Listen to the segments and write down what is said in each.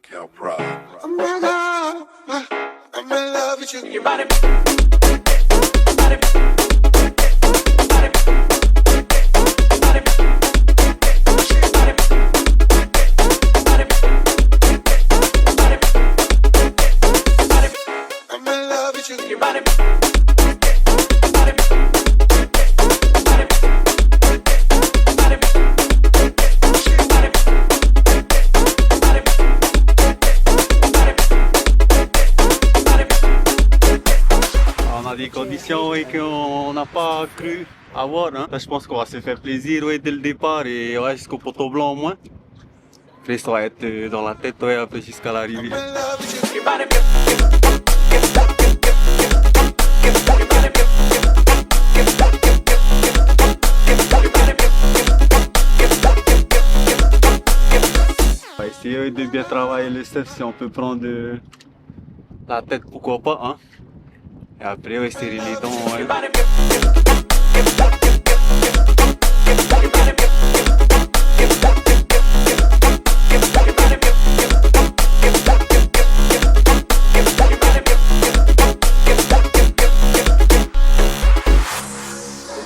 Cal Pride. I'm in love with you. Your body. Des conditions et qu'on n'a pas cru avoir. Hein. Là, je pense qu'on va se faire plaisir dès le départ et jusqu'au poteau blanc au moins. Après, ça va être dans la tête un peu jusqu'à l'arrivée. On va essayer de bien travailler le surf si on peut prendre la tête, pourquoi pas. Hein. Et après, on va serrer les dents. Ouais.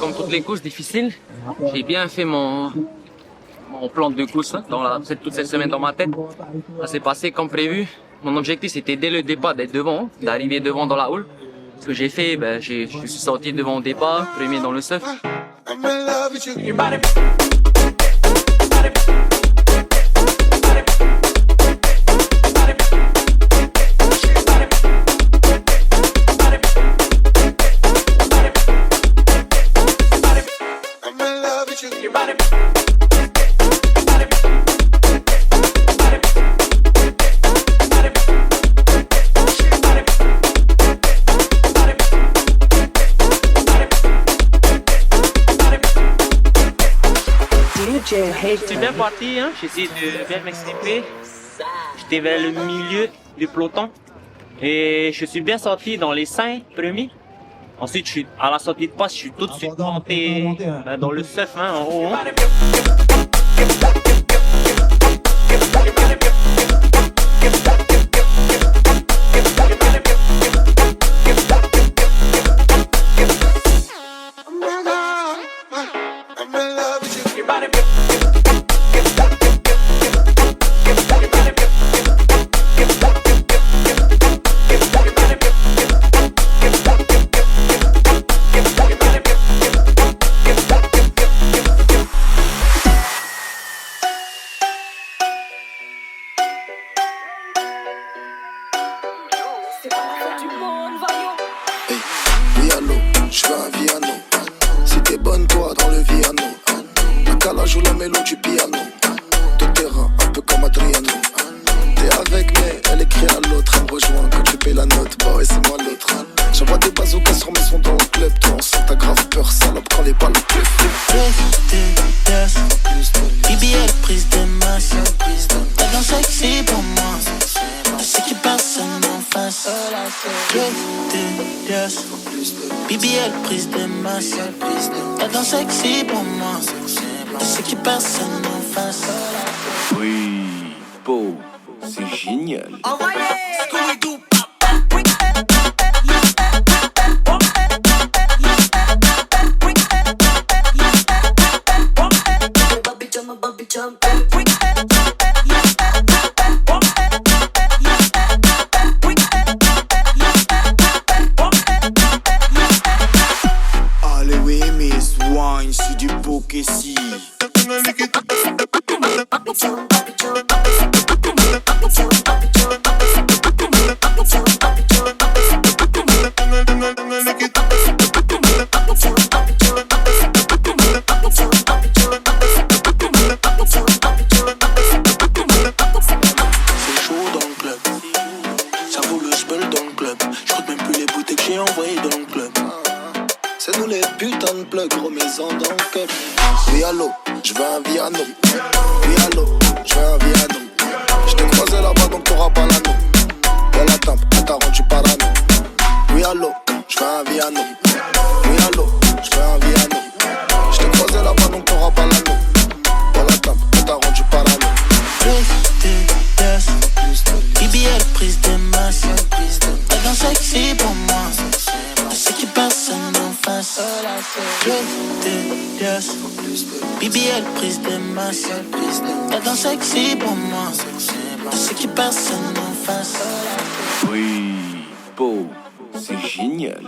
Comme toutes les courses difficiles, j'ai bien fait mon plan de course toute cette semaine dans ma tête. Ça s'est passé comme prévu. Mon objectif, c'était dès le départ d'être devant, d'arriver devant dans la houle. Ce que j'ai fait, je suis sorti devant au départ, premier dans le surf. Je suis bien parti, hein. J'ai essayé de bien m'exprimer. J'étais vers le milieu du peloton et je suis bien sorti dans les 5 premiers. Ensuite, à la sortie de passe, je suis tout de suite monté dans le surf en haut. Hein. Hey, oui allô, je veux un piano. Si t'es bonne toi dans le piano, la calage ou la mélo du piano. Tout terrain, un peu comme Adriano. T'es avec mais elle écrit à l'autre. Elle me rejoint quand tu payes la note, bah ouais c'est moi l'autre. J'envoie des bazookas sur mes sons dans le club. Toi on sent ta grave peur salope quand les balles pleuvent. BBL prise de masse. T'as dans sexy pour moi. Je sais qu'il personne en face. BBL prise de masse. T'as dans sexy pour moi. Je sais qu'il personne en face. Oui, beau, c'est génial. Allez oui Miss Wine, c'est du Pokessi. C'est nous les putains de plugs, remets-en dans le cup. Oui allô, je veux un piano. Oui allô, je veux un piano. Je t'ai croisé là-bas donc t'auras pas l'anneau. Ouais la tempe, elle t'a rendu parano. Oui allô, je veux un piano. Oui allô, je veux un piano. Je t'ai croisé là-bas donc t'auras pas l'anneau. Ouais la tempe, elle t'a rendu parano. Plus de prise de masse. Elle danse sexy pour moi. Je sais qu'il personne en face. Je te laisse. BBL prise de masse. Elle danse sexy pour moi. Je sais qu'il personne en face. Oui, beau, c'est génial.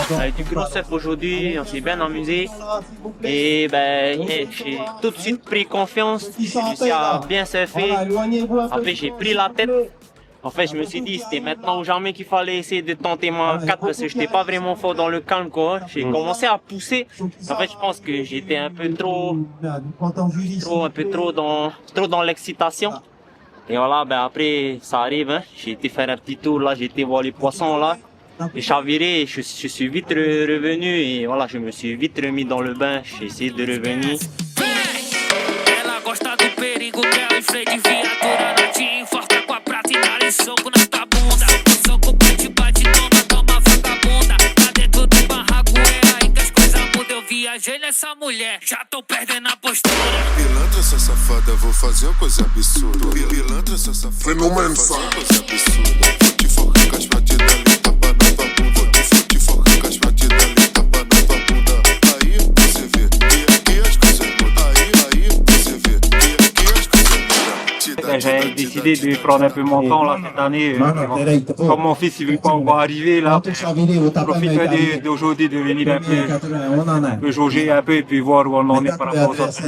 On a eu du gros surf aujourd'hui, on s'est bien amusé. Et ben, j'ai tout de suite pris confiance, j'ai réussi à bien surfer. Après, j'ai pris la tête. En fait, je me suis dit, c'était maintenant ou jamais qu'il fallait essayer de tenter ma 4 parce que j'étais pas vraiment fort dans le calme, quoi. J'ai commencé à pousser. En fait, je pense que j'étais un peu trop dans l'excitation. Et voilà, ben après, ça arrive, hein. J'ai été faire un petit tour là, j'ai été voir les poissons là. Et chaviré, je suis vite revenu et voilà, je me suis vite remis dans le bain, j'ai essayé de revenir. Ela gosta do perigo, quer freio de viatura na te enforca com a prata e dá soco na tua bunda. O soco bate, toma vagabunda. Tá dentro do barraco, é aí que as coisas mudam. Eu viajei nessa mulher, já tô perdendo a postura. Pilantra, essa safada, vou fazer uma coisa absurda. Pilantra, essa safada, fenômeno, vou fazer uma coisa absurda. Vou te forrar com as batidas ali, tapa na tua bunda. Vou te forrar com as batidas ali, tapa na tua bunda. Aí você vê, e aqui as coisas mudam. Aí você vê, e aqui as coisas mudam. J'ai décidé de prendre un peu mon temps là cette année. Comme mon fils il veut pas encore arriver là, profite d'aujourd'hui de venir un peu jauger un peu et puis voir où on en est par rapport aux autres.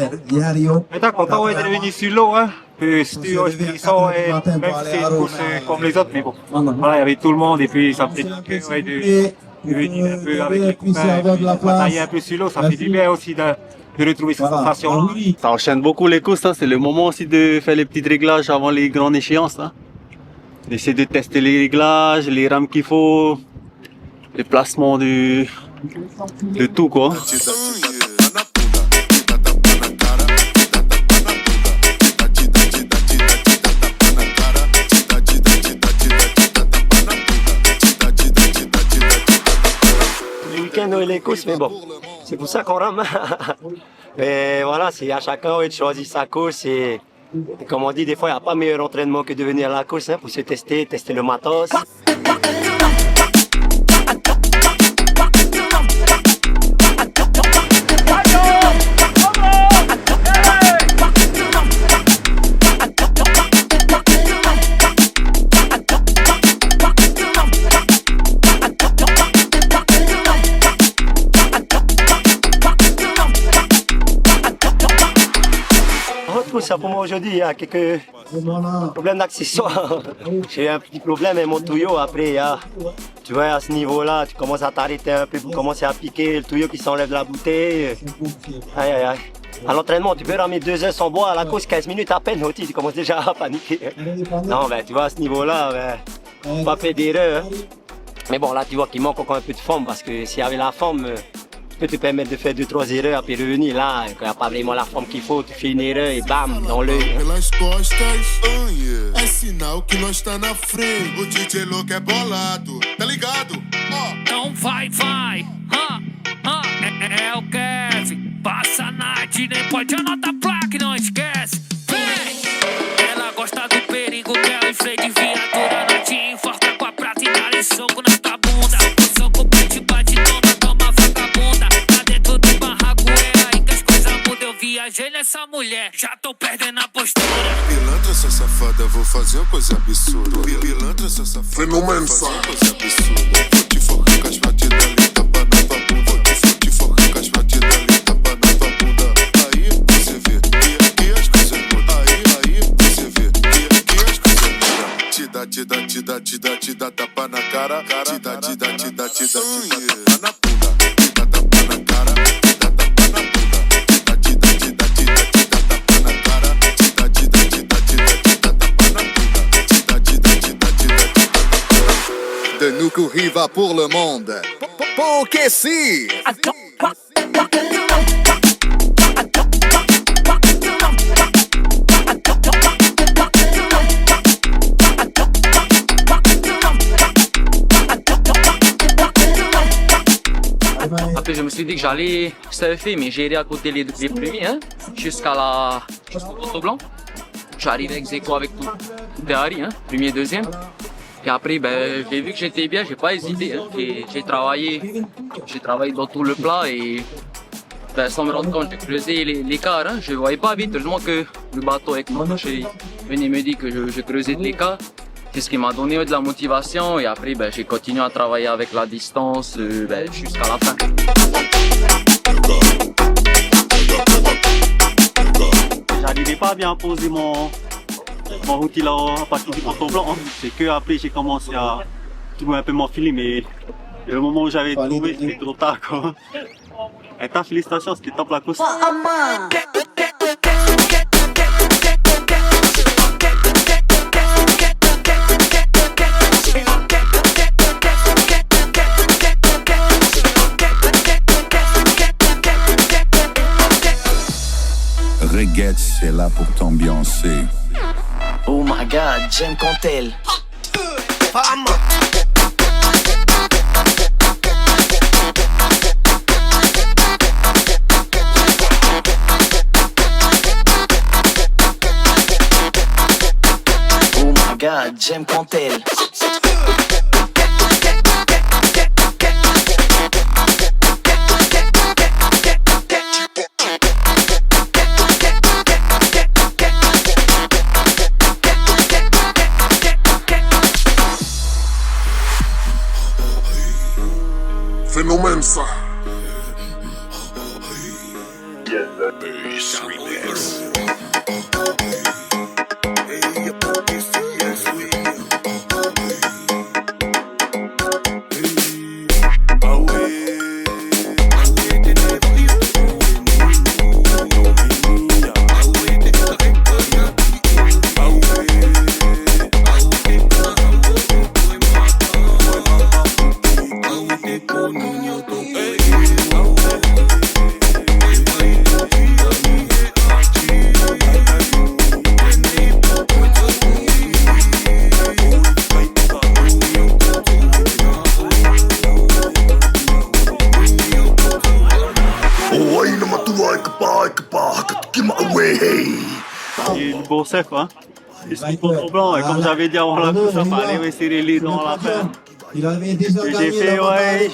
Mais t'es content ouais, de venir sur l'eau, hein? C'était expédition, même si c'est une course comme les autres, mais bon. Voilà, il y avait tout le monde et puis ça me fait du bien ouais, de venir un peu avec les copains, batailler un peu sur l'eau, ça fait du bien aussi de retrouver cette sensation-là. Ça enchaîne beaucoup les courses, hein. C'est le moment aussi de faire les petits réglages avant les grandes échéances. Hein. D'essayer de tester les réglages, les rames qu'il faut, les placements de tout quoi. Les courses, mais bon, c'est pour ça qu'on rame. Mais voilà, c'est à chacun de choisir sa course et comme on dit, des fois, il n'y a pas meilleur entraînement que de venir à la course hein, pour se tester le matos. Pour moi aujourd'hui, il y a quelques problèmes d'accessoires. J'ai eu un petit problème avec mon tuyau. Après, tu vois, à ce niveau-là, tu commences à t'arrêter un peu pour commencer à piquer le tuyau qui s'enlève de la bouteille. Aïe, aïe, aïe. À l'entraînement, tu peux ramener 2 heures sans boire, à la course 15 minutes à peine, tu commences déjà à paniquer. Non, ben, tu vois, à ce niveau-là, ben, pas fait d'erreur. Hein. Mais bon, là, tu vois qu'il manque encore un peu de forme parce que s'il y avait la forme, tu peux te permettre de faire 2-3 erreurs après revenir là, quand il n'y a pas vraiment la forme qu'il faut, tu fais une erreur et bam, dans l'œil. Pelas costas, é sinal que nós tá na frente. O DJ louco é bolado, tá ligado? Então vai, é o Kevin. Passa na nem pode anotar a placa e não esquece. Vem! Ela gosta do perigo, quer freio de viatura na te enforca com a prata e dá soco na tua bunda. O soco bate, toma vagabunda. Tá dentro do barraco, é aí que as coisas mudam. Eu viajei nessa mulher, já tô perdendo a postura. Pilantra, essa safada, vou fazer uma coisa absurda. Pilantra, essa safada, fenômeno, vou fazer uma coisa absurda. Vou te forrar com as batidas ali, tapa na tua bunda. Vou te forrar com as batidas ali, tapa na tua bunda. Aí você vê, e aqui as coisas mudam. Aí você vê, e aqui as coisas mudam. Te dá tapa na cara. Te dá tapa na bunda. Te dá tapa na cara. Te dá tapa na bunda. Te dá tapa na cara. Te dá tapa na bunda. De nous courir va pour le monde. Pour que si. après, je me suis dit que j'allais surfer, mais gérer à côté les premiers, hein, jusqu'au poteau blanc. J'arrive avec Zeko avec tout Harry, hein, premier, deuxième. Et après, ben, j'ai vu que j'étais bien, j'ai pas hésité. Hein. J'ai travaillé dans tout le plat et ben, sans me rendre compte, j'ai creusé l'écart. Hein. Je voyais pas vite, heureusement que le bateau avec mon cocher venait me dire que je creusais de l'écart. C'est ce qui m'a donné de la motivation et après, ben, j'ai continué à travailler avec la distance ben, jusqu'à la fin. J'arrivais pas à bien poser mon outil là à partir du poteau blanc. Hein. C'est que après j'ai commencé à trouver un peu mon filet, mais le moment où j'avais trouvé, c'était trop tard quoi. Et ta félicitations, c'était top la course. Reggae, c'est là pour t'ambiancer. Oh my god, j'aime quand elle. Oh my god, j'aime quand elle. Phénomène ça. Et du beau surf, hein. Et c'est du poteau blanc, et comme j'avais dit avant la course, il fallait resserrer les dents à la fin. J'ai fait, ouais,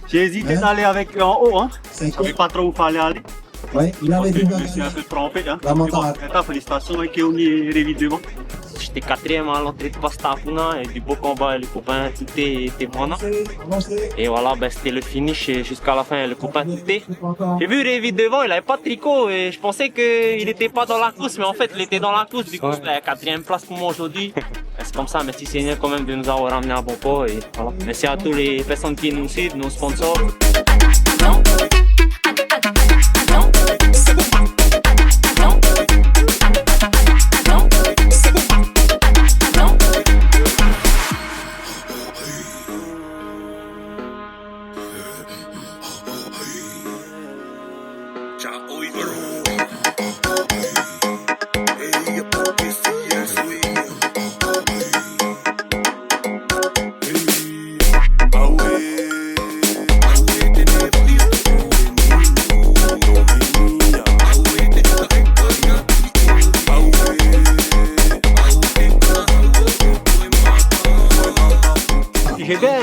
j'ai hésité d'aller avec eux en haut, hein. Je savais pas trop où il fallait aller. Ouais, il avait Je me suis un peu trompé, hein. Félicitations, et Kéouni est révité devant. J'étais quatrième à l'entrée de Pastafuna et du beau combat, les copains tout étaient bons. Et voilà, ben, c'était le finish et jusqu'à la fin, le copain tout est. J'ai vu Révi devant, il avait pas de tricot et je pensais qu'il était pas dans la course, mais en fait il était dans la course. Du coup, c'était la quatrième place pour moi aujourd'hui. C'est comme ça, merci Seigneur quand même de nous avoir ramené à bon port et voilà. Merci à toutes les personnes qui nous suivent, nos sponsors.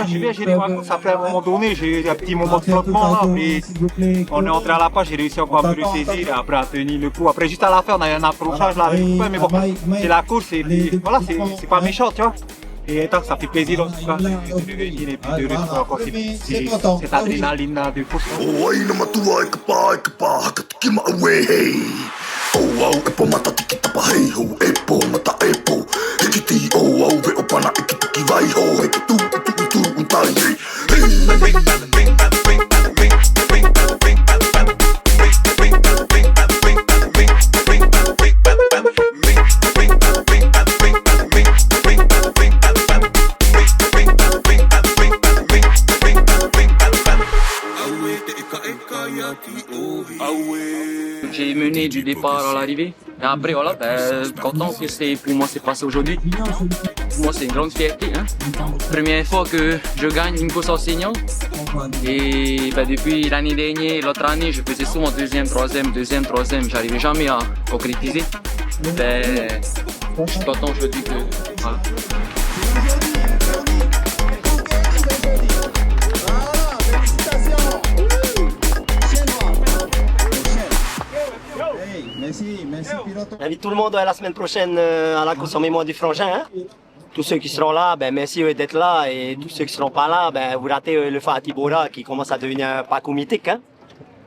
J'ai bien géré ma course. Après, à un moment donné, j'ai eu un petit moment de flottement là, puis on est entré à la page, j'ai réussi encore à me ressaisir et après à tenir le coup. Après, juste à la fin, on a eu un accrochage là avec le copain, mais bon, c'est la course et puis, voilà, c'est pas méchant, tu vois. Et tant que ça fait plaisir en tout cas, de venir et puis de retrouver encore cette adrénaline là de course. J'ai mené du départ à l'arrivée. Et après, voilà, ben, content que pour moi c'est passé aujourd'hui. Pour moi, c'est une grande fierté. Hein. Première fois que je gagne une course enseignant. Et depuis l'année dernière, l'autre année, je faisais souvent deuxième, troisième, j'arrivais jamais à concrétiser. Je suis content aujourd'hui que... Voilà. J'invite tout le monde la semaine prochaine à la course en mémoire du Frangin. Hein? Tous ceux qui seront là, ben, merci d'être là. Et tous ceux qui ne seront pas là, ben, vous ratez le Fatih Bora qui commence à devenir un parcours mythique. Hein?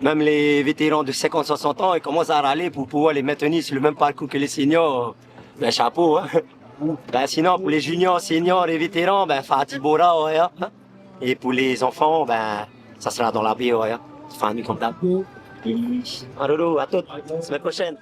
Même les vétérans de 50-60 ans, ils commencent à râler pour pouvoir les maintenir sur le même parcours que les seniors. Ben, chapeau. Hein? Ben, sinon, pour les juniors, seniors et vétérans, ben, Fatih Bora. Ouais, hein? Et pour les enfants, ben, ça sera dans la vie. Ouais, hein? Enfin, comme d'hab. À toutes, semaine prochaine.